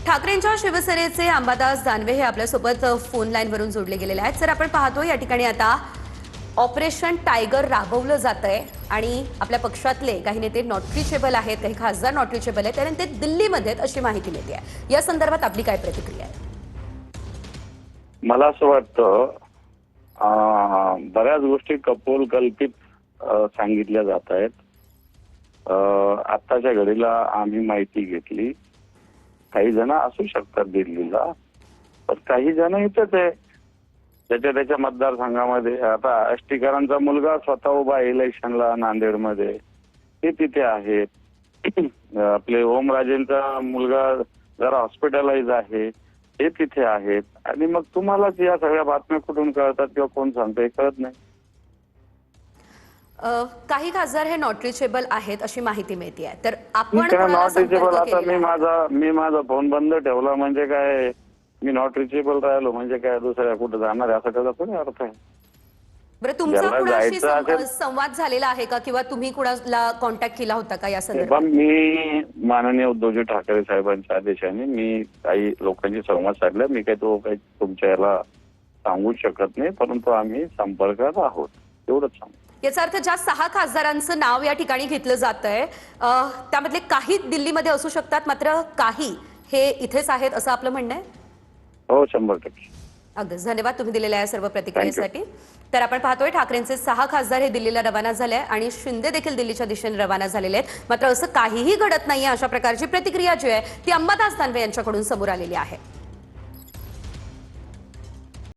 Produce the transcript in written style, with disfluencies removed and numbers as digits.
ठाकरेंच्या शिवसेनेचे अंबादास दानवे हे आपल्यासोबत फोन लाईनवरून जोडले गेलेले आहेत। सर, आपण पाहतो या ठिकाणी आता ऑपरेशन टायगर राबवलं जातंय आणि आपल्या पक्षातले काही नेते नॉट रिचेबल आहेत, काही खासदार नॉट रिचेबल आहेत आणि ते दिल्लीमध्ये आहेत अशी माहिती मिळते आहे। या संदर्भात आपली काय प्रतिक्रिया आहे? मला असं वाटतं बऱ्याच गोष्टी कपोल कल्पित सांगितल्या जात आहेत। आताच्या घडीला आम्ही माहिती घेतली, काही जण असू शकतात दिल्लीला, पण काही जण इथेच आहे त्याच्या मतदारसंघामध्ये। आता आष्टीकरांचा मुलगा स्वतः उभा आहे इलेक्शनला नांदेडमध्ये, ते तिथे आहेत। आपले ओमराजेंचा मुलगा जरा हॉस्पिटलाइज आहे, ते तिथे आहेत। आणि मग तुम्हालाच या सगळ्या बातम्या कुठून कळतात किंवा कोण सांगतं हे कळत नाही। काही खासदार हे नॉट रिचेबल आहेत अशी माहिती मिळते आहे, तर आपण नॉट रिचेबल आता मी माझा फोन बंद ठेवला म्हणजे काय मी नॉट रिचेबल राहिलो म्हणजे काय दुसऱ्या कुठे जाणार असं त्याचा थोडी अर्थ आहे। बरं, तुमचा कुणाशी संवाद झालेला आहे का किंवा तुम्ही कुणाला कॉन्टॅक्ट केला होता का या संदर्भात? मी माननीय उद्धवजी ठाकरे साहेबांच्या आदेशाने मी काही लोकांशी संवाद साधला। मी काही तुमच्या याला सांगू शकत नाही, परंतु आम्ही संपर्कात आहोत एवढंच सांगू। याचा अर्थ ज्या 6 खासदारांचं नाव या ठिकाणी घेतलं जात आहे त्यामधले काही दिल्लीमध्ये असू शकतात, मात्र काही हे इथेच आहेत असं आपलं म्हणणं आहे? हो, 100%। अगदीच धन्यवाद तुम्ही दिलेल्या या सर्व प्रतिक्रियेसाठी। तर आपण पाहतोय ठाकरेंचे 6 खासदार हे दिल्लीला रवाना झाले आणि शिंदे देखील दिल्लीच्या दिशेने रवाना झालेले आहेत, मात्र असं काहीही घडत नाहीये अशा प्रकारची प्रतिक्रिया जी आहे ती अंबादास दानवे यांच्याकडून समोर आलेली आहे।